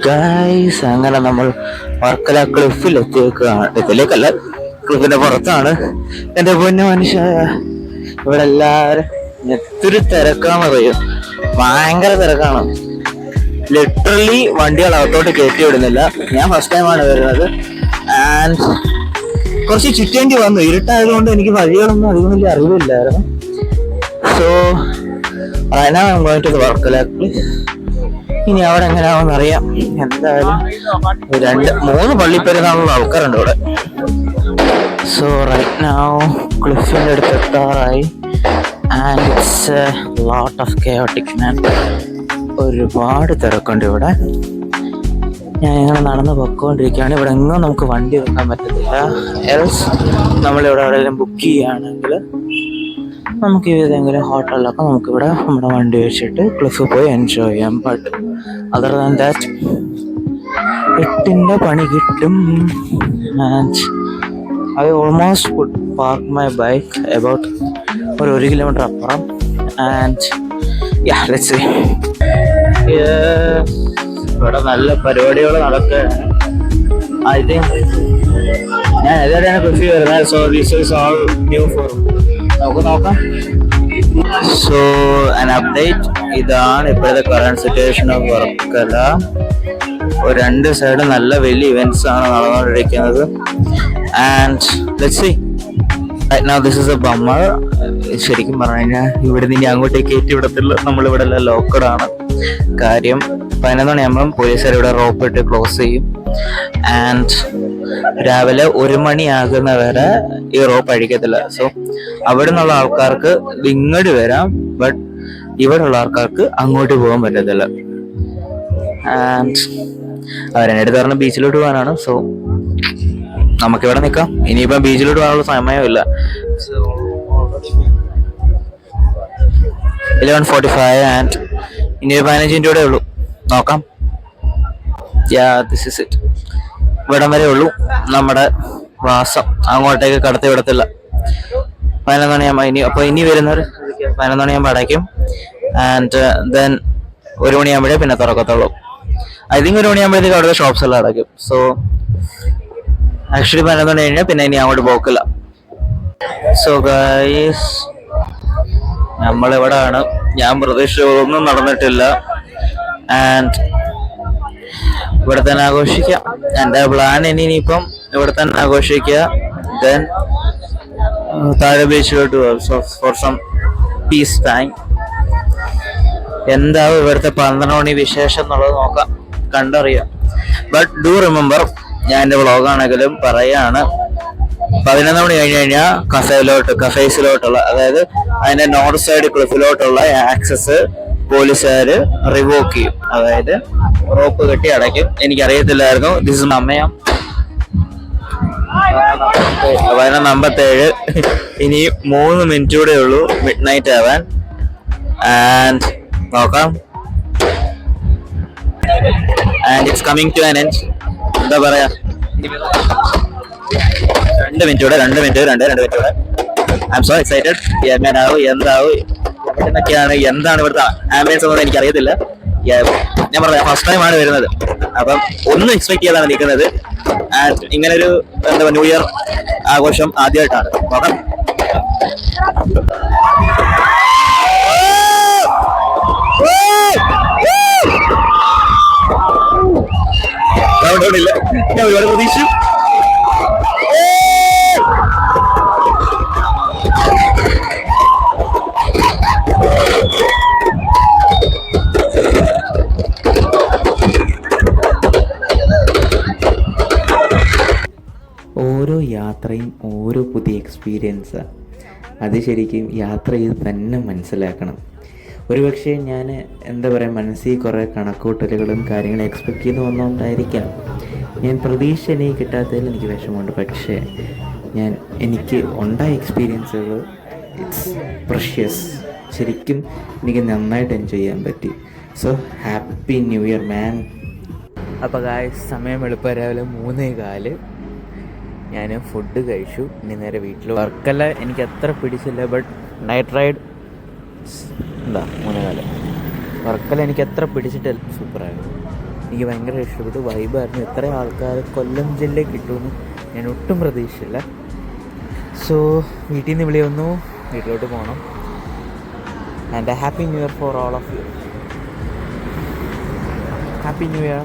Guys, അങ്ങനെ നമ്മൾ വർക്കല ക്ലിഫിൽ എത്തിയേക്കാണ്. ഇതിലേക്കല്ല, ക്ലിഫിന്റെ പുറത്താണ്. എന്റെ പൊന്നു മനുഷ്യ, ഇവിടെ എല്ലാവരും എത്തിരി തിരക്കാന്ന് പറയും. ഭയങ്കര തിരക്കാണ്. ലിറ്ററലി വണ്ടികൾ അകത്തോട്ട് കയറ്റി വിടുന്നില്ല. ഞാൻ ഫസ്റ്റ് ടൈമാണ് വരുന്നത്. ആൻഡ് കുറച്ച് ചുറ്റേണ്ടി വന്നു. ഇരുട്ടായതുകൊണ്ട് എനിക്ക് വഴികളൊന്നും അധികം വലിയ അറിവില്ലായിരുന്നു. So Varkala cliff. ഇനി അവിടെ എങ്ങനെയാണെന്ന് അറിയാം. എന്തായാലും 2-3 പള്ളിപ്പെരുന്നാളുള്ള ആൾക്കാരുണ്ട് ഇവിടെ. സോ റൈറ്റ് നൗ ക്ലിഫിന്റെ അടുത്ത് എത്താറായി. And it's a lot of chaotic man. ഒരുപാട് തിരക്കുണ്ട് ഇവിടെ. ഞാൻ ഇങ്ങനെ നടന്ന് പൊക്കോണ്ടിരിക്കുകയാണ്. ഇവിടെ എങ്ങും നമുക്ക് വണ്ടി വെക്കാൻ പറ്റത്തില്ല. എൽസ് നമ്മളിവിടെ എവിടെയെങ്കിലും ബുക്ക് ചെയ്യുകയാണെങ്കിൽ നമുക്ക് ഏതെങ്കിലും ഹോട്ടലിലൊക്കെ നമുക്കിവിടെ നമ്മുടെ വണ്ടി വെച്ചിട്ട് ക്ലിഫ് പോയി എൻജോയ് ചെയ്യാം. ബട്ട് അതർ ദാൻ ദാറ്റ് 8ന്റെ പണി കിട്ടും. And I almost would park my bike about 1 kilometre അപ്പുറം. And let's see. ഇവിടെ നല്ല പരിപാടികൾ നടക്കുകയാണ്. ഐ തിങ്ക് ഞാൻ എവിടെയാണ് കൃഷി വരുന്നത്. So this is all new for. നമുക്ക് നോക്കാം. So an update. ഇതാണ് ഇപ്പോഴത്തെ current situation of Varkala. 2 side നല്ല വലിയ ഇവന്റ്സ് ആണ് നടന്നുകൊണ്ടിരിക്കുന്നത്. And let's see. Right now this is a bummer. ശരിക്കും പറഞ്ഞു കഴിഞ്ഞാൽ ഇവിടെ നിന്ന് അങ്ങോട്ടേക്ക് കയറ്റി വിടത്തില്ല. നമ്മളിവിടെ എല്ലാം ലോക്കഡ് ആണ്. കാര്യം 11 മണിയാകുമ്പം പോലീസുകാർ ഇവിടെ റോപ്പ് ഇട്ട് ക്ലോസ് ചെയ്യും. ആൻഡ് രാവിലെ 1 മണിയാകുന്നവരെ ഈ റോപ്പ് അഴിക്കത്തില്ല. സോ അവിടെ നിന്നുള്ള ആൾക്കാർക്ക് ഇങ്ങോട്ട് വരാം, ബട്ട് ഇവിടെ ഉള്ള ആൾക്കാർക്ക് അങ്ങോട്ട് പോകാൻ പറ്റത്തില്ല. ആൻഡ് അവരെന്നെ അടുത്ത് പറഞ്ഞ ബീച്ചിലോട്ട് പോകാനാണ്. സോ നമുക്കിവിടെ നിൽക്കാം. ഇനിയിപ്പം ബീച്ചിലോട്ട് പോകാനുള്ള സമയമില്ല. 11:45 ആൻഡ് ഇനി 15 മിനിറ്റ് കൂടെ ഉള്ളൂ. നോക്കാം. This is it. ഇവിടം വരെ ഉള്ളൂ നമ്മുടെ വാസം. അങ്ങോട്ടേക്ക് കടത്തി വിടത്തില്ല. 11 മണിയാകുമ്പോൾ ഇനി വരുന്നവർ 11 മണിയാകുമ്പോൾ അടയ്ക്കും. ആൻഡ് ദെൻ 1 മണിയാകുമ്പോഴേ പിന്നെ തുറക്കത്തുള്ളൂ. ഐ തിങ്ക് 1 മണിയാകുമ്പോഴത്തേക്ക് അവിടുത്തെ ഷോപ്സ് എല്ലാം അടയ്ക്കും. സോ ആക്ച്വലി 11 മണി കഴിഞ്ഞാൽ പിന്നെ ഇനി അങ്ങോട്ട് പോക്കില്ല. സോ ഗൈസ്, നമ്മളിവിടാണ്. ഞാൻ പ്രതീക്ഷിച്ചതൊന്നും നടന്നിട്ടില്ല. ആൻഡ് ഇവിടെ തന്നെ ആഘോഷിക്കാം. എൻ്റെ പ്ലാൻ ഇനിയിപ്പം ഇവിടെ തന്നെ ആഘോഷിക്കുക. ദെൻ താഴെ ബീച്ചിലോട്ട് ഫോർ സം പീസ് ടൈം. എന്താവും ഇവിടുത്തെ 12 മണി വിശേഷം എന്നുള്ളത് നോക്കാം, കണ്ടറിയാം. ബട്ട് ഡു റിമെമ്പർ, ഞാൻ എൻ്റെ വ്ളോഗാണെങ്കിലും പറയാണ്, 11 മണി കഴിഞ്ഞ് കഴിഞ്ഞാൽ കഫേസിലോട്ടുള്ള, അതായത് അതിന്റെ നോർത്ത് സൈഡ് ക്ലിഫിലോട്ടുള്ള ആക്സസ് പോലീസുകാർ റിവോക്ക് ചെയ്യും. അതായത് റോപ്പ് കെട്ടി അടയ്ക്കും. എനിക്കറിയത്തില്ലായിരുന്നു. ദിസ് ഇസ് അമ്മയാം. 57. ഇനി 3 മിനിറ്റ് കൂടെ ഉള്ളൂ മിഡ് നൈറ്റ് ആവാൻ. ആൻഡ് നോക്കാം. And it's coming to an end. എന്താ പറയാ, 2 മിനിറ്റ് കൂടെ. 2 മിനിറ്റ് കൂടെ. I'm so excited. എന്താവും എന്നൊക്കെയാണ്. എന്താണ് ഇവിടുത്തെ ആംബിയൻസ് എന്നൊന്നും എനിക്കറിയത്തില്ല. ഞാൻ പറഞ്ഞ ഫസ്റ്റ് ടൈമാണ് വരുന്നത്. അപ്പം ഒന്നും എക്സ്പെക്ട് ചെയ്യാതാണ് നിൽക്കുന്നത്. ആൻഡ് ഇങ്ങനൊരു എന്താ ന്യൂ ഇയർ ആഘോഷം ആദ്യമായിട്ടാണ്. നോക്കാം. ഞാൻ ഒരുപാട് പ്രതീക്ഷിച്ചു. ഓരോ യാത്രയും ഓരോ പുതിയ എക്സ്പീരിയൻസാണ്. അത് ശരിക്കും യാത്ര ചെയ്ത് തന്നെ മനസ്സിലാക്കണം. ഒരുപക്ഷെ ഞാൻ എന്താ പറയുക, മനസ്സിൽ കുറേ കണക്കൂട്ടലുകളും കാര്യങ്ങളും എക്സ്പെക്റ്റ് ചെയ്ത് വന്നുകൊണ്ടായിരിക്കാം ഞാൻ പ്രതീക്ഷ എനിക്ക് കിട്ടാത്തതിൽ എനിക്ക് വിഷമമുണ്ട്. പക്ഷേ എനിക്ക് ഉണ്ടായ എക്സ്പീരിയൻസുകൾ ഇറ്റ്സ് പ്രഷ്യസ്. ശരിക്കും എനിക്ക് നന്നായിട്ട് എൻജോയ് ചെയ്യാൻ പറ്റി. സോ ഹാപ്പി ന്യൂ ഇയർ മാൻ. അപ്പോൾ ഗായ്സ്, സമയം വെളുപ്പം രാവിലെ 3:15. ഞാൻ ഫുഡ് കഴിച്ചു. ഇനി നേരെ വീട്ടിൽ. വർക്കല എനിക്ക് അത്ര പിടിച്ചില്ല, ബട്ട് നൈറ്റ് റൈഡ് എന്താ 3:4. വർക്കല എനിക്ക് അത്ര പിടിച്ചിട്ടില്ല, സൂപ്പറായിരുന്നു. എനിക്ക് ഭയങ്കര ഇഷ്ടപ്പെട്ടു, വൈബായിരുന്നു. ഇത്ര ആൾക്കാർ കൊല്ലം ജില്ലയിൽ കിട്ടുമെന്ന് ഞാൻ ഒട്ടും പ്രതീക്ഷിച്ചില്ല. സോ വീട്ടിൽ നിന്ന് വിളി വന്നു, വീട്ടിലോട്ട് പോകണം. And happy new year for all of you. Happy new year.